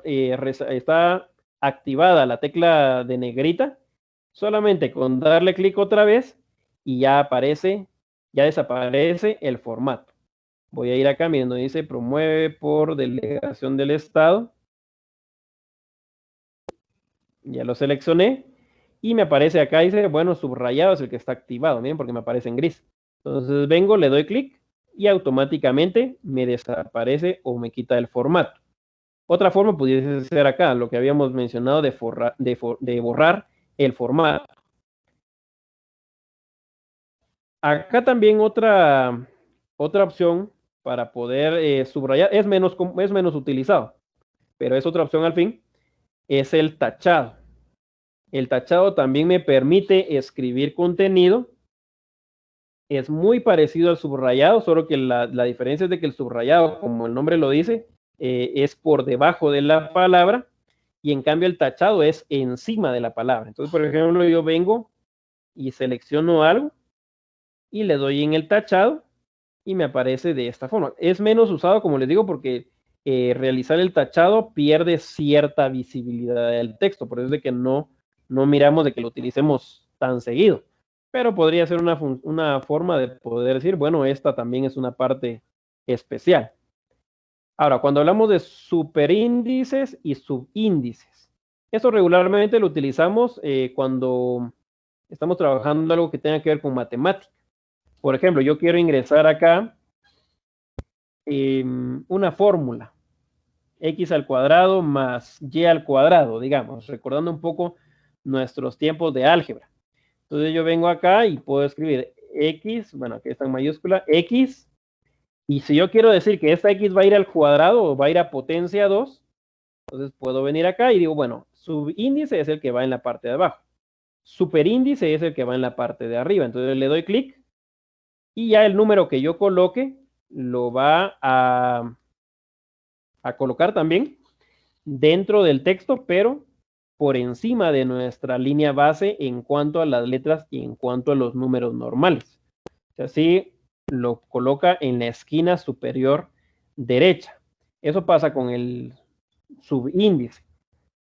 activada la tecla de negrita, solamente con darle clic otra vez, y ya desaparece el formato. Voy a ir acá, miren, donde dice promueve por delegación del Estado. Ya lo seleccioné y me aparece acá, dice, bueno, subrayado es el que está activado, miren, porque me aparece en gris. Entonces vengo, le doy clic y automáticamente me desaparece o me quita el formato. Otra forma pudiese ser acá, lo que habíamos mencionado de borrar el formato. Acá también otra opción para poder subrayar, es menos utilizado, pero es otra opción al fin, es el tachado. El tachado también me permite escribir contenido. Es muy parecido al subrayado, solo que la diferencia es de que el subrayado, como el nombre lo dice, es por debajo de la palabra y en cambio el tachado es encima de la palabra. Entonces, por ejemplo, yo vengo y selecciono algo y le doy en el tachado y me aparece de esta forma. Es menos usado, como les digo, porque realizar el tachado pierde cierta visibilidad del texto, por eso es de que no miramos de que lo utilicemos tan seguido. Pero podría ser una forma de poder decir, bueno, esta también es una parte especial. Ahora, cuando hablamos de superíndices y subíndices, eso regularmente lo utilizamos cuando estamos trabajando algo que tenga que ver con matemática. Por ejemplo, yo quiero ingresar acá una fórmula, x al cuadrado más y al cuadrado, digamos, recordando un poco nuestros tiempos de álgebra. Entonces yo vengo acá y puedo escribir x, bueno, aquí está en mayúscula, x, y si yo quiero decir que esta x va a ir al cuadrado o va a ir a potencia 2, entonces puedo venir acá y digo, bueno, subíndice es el que va en la parte de abajo, superíndice es el que va en la parte de arriba. Entonces le doy clic y ya el número que yo coloque lo va a colocar también dentro del texto, pero por encima de nuestra línea base en cuanto a las letras y en cuanto a los números normales. Así lo coloca en la esquina superior derecha. Eso pasa con el subíndice.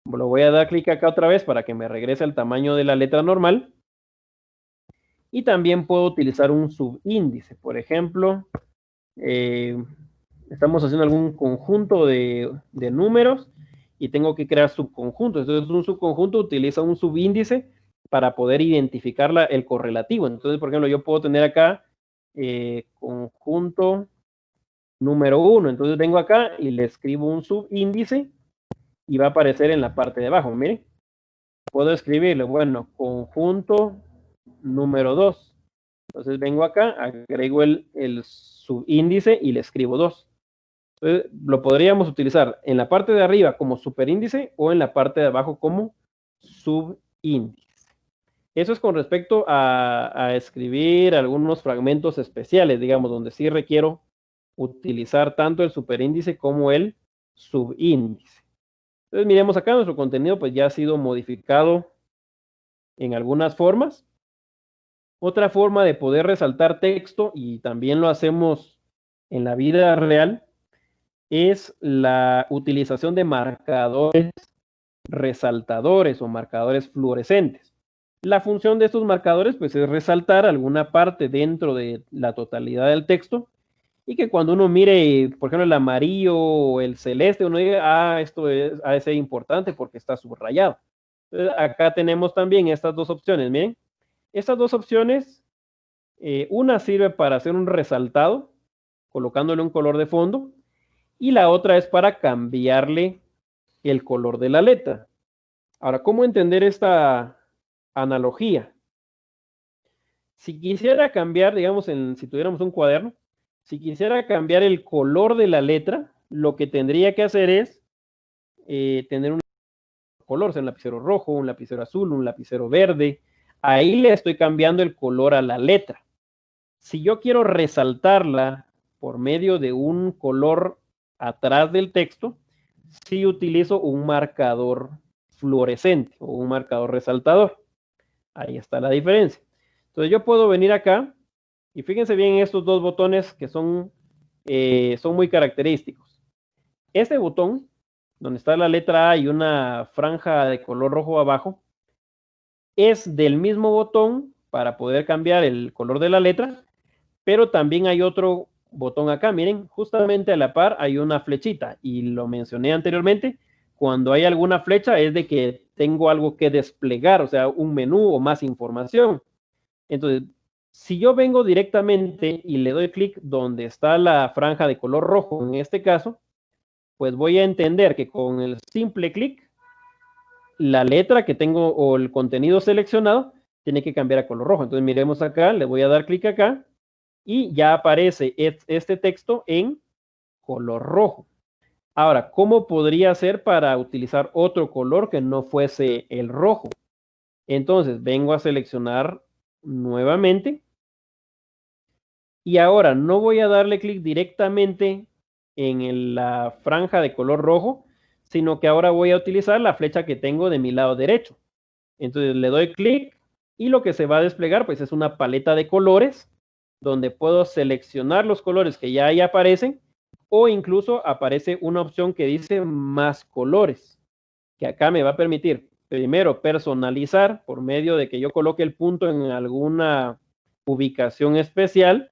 Lo voy a dar clic acá otra vez para que me regrese al tamaño de la letra normal. Y también puedo utilizar un subíndice. Por ejemplo, estamos haciendo algún conjunto de números y tengo que crear subconjuntos. Entonces, un subconjunto utiliza un subíndice para poder identificar el correlativo. Entonces, por ejemplo, yo puedo tener acá conjunto número 1. Entonces, vengo acá y le escribo un subíndice y va a aparecer en la parte de abajo. Miren, puedo escribirle, bueno, conjunto número 2. Entonces, vengo acá, agrego el subíndice y le escribo 2. Entonces, lo podríamos utilizar en la parte de arriba como superíndice o en la parte de abajo como subíndice. Eso es con respecto a escribir algunos fragmentos especiales, digamos, donde sí requiero utilizar tanto el superíndice como el subíndice. Entonces, miremos acá, nuestro contenido pues ya ha sido modificado en algunas formas. Otra forma de poder resaltar texto, y también lo hacemos en la vida real, es la utilización de marcadores resaltadores o marcadores fluorescentes. La función de estos marcadores pues es resaltar alguna parte dentro de la totalidad del texto y que cuando uno mire, por ejemplo, el amarillo o el celeste, uno diga, esto ha de ser importante porque está subrayado. Entonces, acá tenemos también estas dos opciones, miren. Estas dos opciones, una sirve para hacer un resaltado, colocándole un color de fondo, y la otra es para cambiarle el color de la letra. Ahora, ¿cómo entender esta analogía? Si quisiera cambiar, digamos, si tuviéramos un cuaderno, si quisiera cambiar el color de la letra, lo que tendría que hacer es tener un color, sea un lapicero rojo, un lapicero azul, un lapicero verde. Ahí le estoy cambiando el color a la letra. Si yo quiero resaltarla por medio de un color atrás del texto, sí utilizo un marcador fluorescente o un marcador resaltador. Ahí está la diferencia. Entonces yo puedo venir acá y fíjense bien estos dos botones que son muy característicos. Este botón, donde está la letra A y una franja de color rojo abajo, es del mismo botón para poder cambiar el color de la letra, pero también hay otro botón acá, miren, justamente a la par hay una flechita y lo mencioné anteriormente, cuando hay alguna flecha es de que tengo algo que desplegar, o sea, un menú o más información. Entonces, si yo vengo directamente y le doy clic donde está la franja de color rojo, en este caso, pues voy a entender que con el simple clic, la letra que tengo o el contenido seleccionado tiene que cambiar a color rojo. Entonces, miremos acá, le voy a dar clic acá y ya aparece este texto en color rojo. Ahora, ¿cómo podría hacer para utilizar otro color que no fuese el rojo? Entonces, vengo a seleccionar nuevamente y ahora no voy a darle clic directamente en la franja de color rojo, sino que ahora voy a utilizar la flecha que tengo de mi lado derecho. Entonces le doy clic y lo que se va a desplegar pues es una paleta de colores donde puedo seleccionar los colores que ya ahí aparecen o incluso aparece una opción que dice más colores, que acá me va a permitir primero personalizar por medio de que yo coloque el punto en alguna ubicación especial.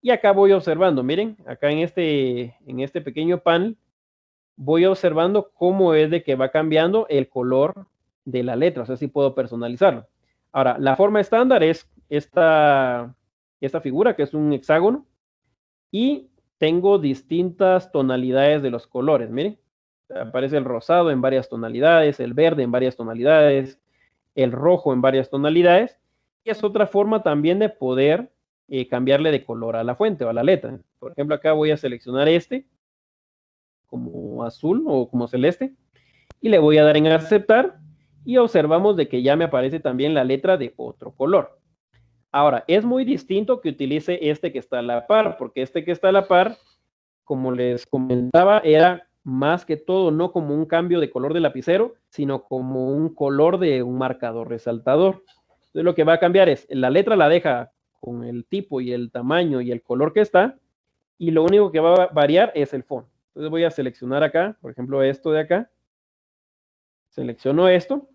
Y acá voy observando, miren, acá en este pequeño panel, voy observando cómo es de que va cambiando el color de la letra, o sea, sí puedo personalizarlo. Ahora, la forma estándar es esta figura, que es un hexágono, y tengo distintas tonalidades de los colores, miren. Aparece el rosado en varias tonalidades, el verde en varias tonalidades, el rojo en varias tonalidades. Y es otra forma también de poder cambiarle de color a la fuente o a la letra. Por ejemplo, acá voy a seleccionar este como azul o como celeste y le voy a dar en aceptar y observamos de que ya me aparece también la letra de otro color. Ahora, es muy distinto que utilice este que está a la par, porque este que está a la par, como les comentaba, era más que todo no como un cambio de color de lapicero, sino como un color de un marcador resaltador. Entonces lo que va a cambiar es, la letra la deja con el tipo y el tamaño y el color que está, y lo único que va a variar es el fondo. Entonces voy a seleccionar acá, por ejemplo, esto de acá. Selecciono esto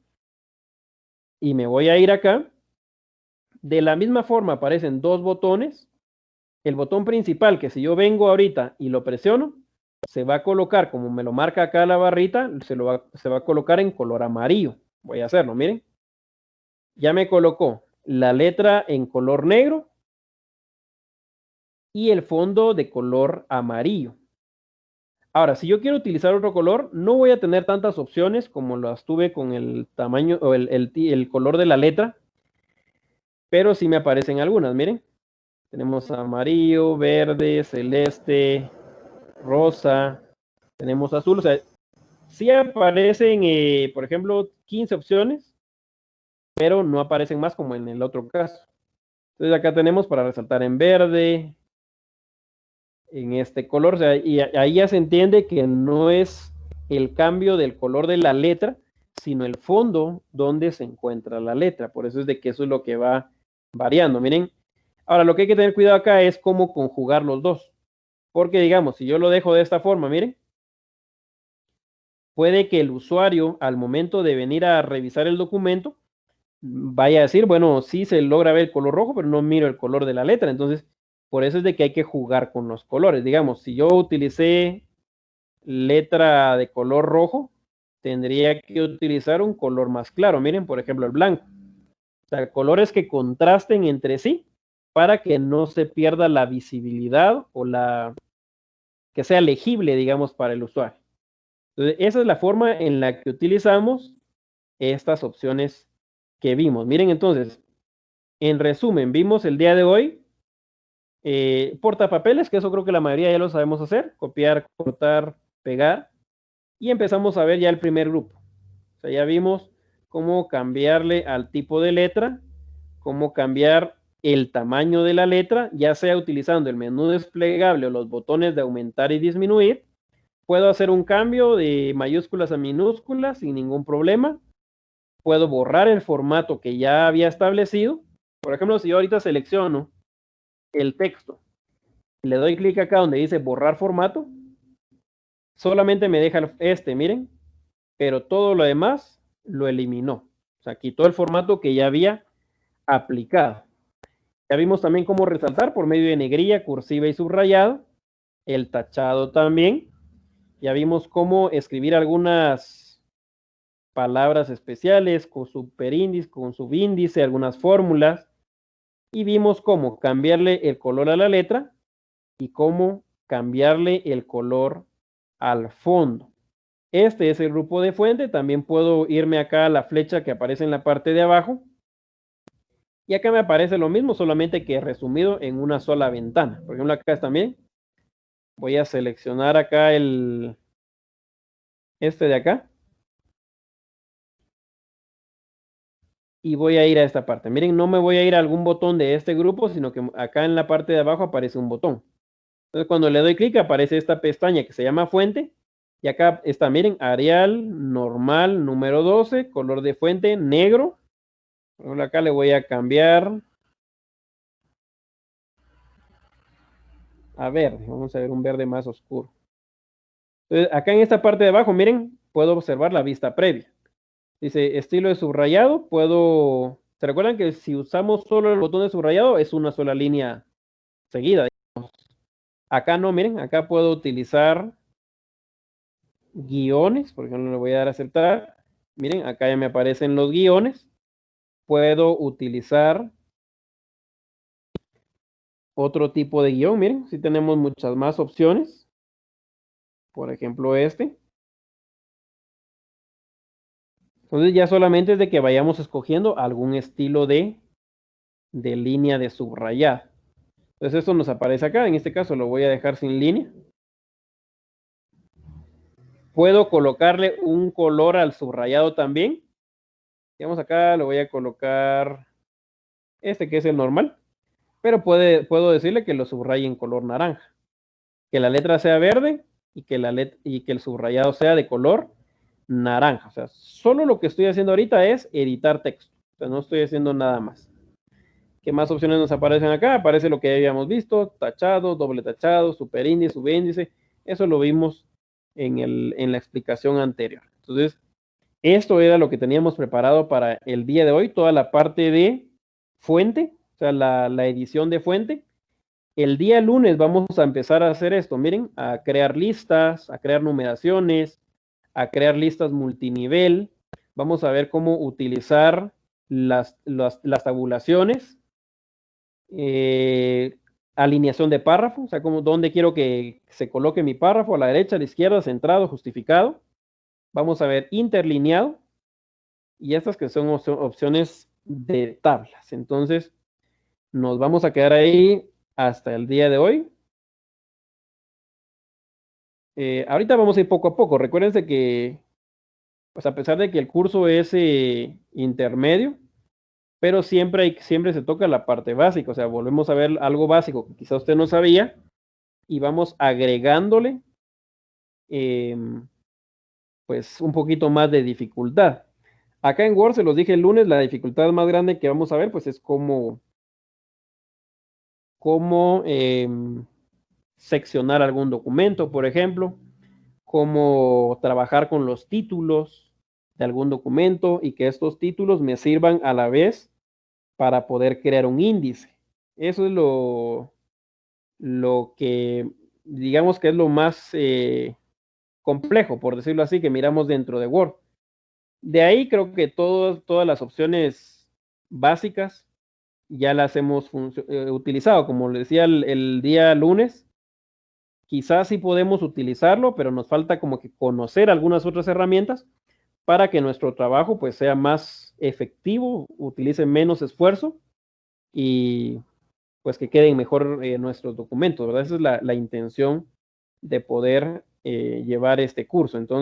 y me voy a ir acá. De la misma forma aparecen dos botones. El botón principal, que si yo vengo ahorita y lo presiono, se va a colocar, como me lo marca acá la barrita, se va a colocar en color amarillo. Voy a hacerlo, miren. Ya me colocó la letra en color negro y el fondo de color amarillo. Ahora, si yo quiero utilizar otro color, no voy a tener tantas opciones como las tuve con el tamaño o el color de la letra, pero sí me aparecen algunas, miren. Tenemos amarillo, verde, celeste, rosa, tenemos azul, o sea, sí aparecen, por ejemplo, 15 opciones, pero no aparecen más como en el otro caso. Entonces acá tenemos para resaltar en verde, en este color, o sea, y ahí ya se entiende que no es el cambio del color de la letra, sino el fondo donde se encuentra la letra. Por eso es de que eso es lo que va variando. Miren, ahora lo que hay que tener cuidado acá es cómo conjugar los dos. Porque digamos, si yo lo dejo de esta forma, miren, puede que el usuario al momento de venir a revisar el documento vaya a decir, bueno, sí se logra ver el color rojo, pero no miro el color de la letra. Entonces, por eso es de que hay que jugar con los colores. Digamos, si yo utilicé letra de color rojo, tendría que utilizar un color más claro. Miren, por ejemplo, el blanco. O sea, colores que contrasten entre sí para que no se pierda la visibilidad o que sea legible, digamos, para el usuario. Entonces, esa es la forma en la que utilizamos estas opciones que vimos. Miren, entonces, en resumen, vimos el día de hoy portapapeles, que eso creo que la mayoría ya lo sabemos hacer, copiar, cortar, pegar, y empezamos a ver ya el primer grupo. O sea, ya vimos cómo cambiarle al tipo de letra, cómo cambiar el tamaño de la letra, ya sea utilizando el menú desplegable o los botones de aumentar y disminuir. Puedo hacer un cambio de mayúsculas a minúsculas sin ningún problema. Puedo borrar el formato que ya había establecido. Por ejemplo, si yo ahorita selecciono el texto, le doy clic acá donde dice borrar formato, solamente me deja miren, pero todo lo demás lo eliminó. O sea, quitó el formato que ya había aplicado. Ya vimos también cómo resaltar por medio de negrilla, cursiva y subrayado. El tachado también. Ya vimos cómo escribir algunas palabras especiales con superíndice, con subíndice, algunas fórmulas. Y vimos cómo cambiarle el color a la letra y cómo cambiarle el color al fondo. Este es el grupo de fuente. También puedo irme acá a la flecha que aparece en la parte de abajo. Y acá me aparece lo mismo, solamente que resumido en una sola ventana. Por ejemplo, acá también. Voy a seleccionar acá este de acá. Y voy a ir a esta parte. Miren, no me voy a ir a algún botón de este grupo, sino que acá en la parte de abajo aparece un botón. Entonces, cuando le doy clic, aparece esta pestaña que se llama fuente. Y acá está, miren, Arial, normal, número 12, color de fuente, negro. Por ejemplo, acá le voy a cambiar a verde. Vamos a ver un verde más oscuro. Entonces, acá en esta parte de abajo, miren, puedo observar la vista previa. Dice estilo de subrayado, ¿se recuerdan que si usamos solo el botón de subrayado es una sola línea seguida? Digamos. Acá no, miren, acá puedo utilizar guiones, por ejemplo, le voy a dar a aceptar. Miren, acá ya me aparecen los guiones. Puedo utilizar otro tipo de guión. Miren, sí tenemos muchas más opciones. Por ejemplo, este. Entonces ya solamente es de que vayamos escogiendo algún estilo de línea de subrayado. Entonces esto nos aparece acá. En este caso lo voy a dejar sin línea. Puedo colocarle un color al subrayado también. Digamos acá le voy a colocar este que es el normal. Pero puedo decirle que lo subraye en color naranja. Que la letra sea verde y que el subrayado sea de color naranja. O sea, solo lo que estoy haciendo ahorita es editar texto. O sea, no estoy haciendo nada más. ¿Qué más opciones nos aparecen acá? Aparece lo que ya habíamos visto, tachado, doble tachado, superíndice, subíndice. Eso lo vimos en la explicación anterior. Entonces, esto era lo que teníamos preparado para el día de hoy, toda la parte de fuente, o sea, la edición de fuente. El día lunes vamos a empezar a hacer esto, miren, a crear listas, a crear numeraciones, a crear listas multinivel. Vamos a ver cómo utilizar las tabulaciones, alineación de párrafo, o sea, como dónde quiero que se coloque mi párrafo, a la derecha, a la izquierda, centrado, justificado. Vamos a ver interlineado y estas que son opciones de tablas. Entonces, nos vamos a quedar ahí hasta el día de hoy. Ahorita vamos a ir poco a poco. Recuérdense que, pues a pesar de que el curso es intermedio, pero siempre se toca la parte básica. O sea, volvemos a ver algo básico que quizá usted no sabía y vamos agregándole pues un poquito más de dificultad. Acá en Word, se los dije el lunes, la dificultad más grande que vamos a ver pues es cómo seccionar algún documento, por ejemplo, cómo trabajar con los títulos de algún documento y que estos títulos me sirvan a la vez para poder crear un índice. Eso es lo que digamos que es lo más complejo, por decirlo así, que miramos dentro de Word. De ahí creo que todas las opciones básicas ya las hemos utilizado. Como les decía el día lunes, quizás sí podemos utilizarlo, pero nos falta como que conocer algunas otras herramientas para que nuestro trabajo pues sea más efectivo, utilice menos esfuerzo y pues que queden mejor nuestros documentos, ¿verdad? Esa es la intención de poder llevar este curso. Entonces,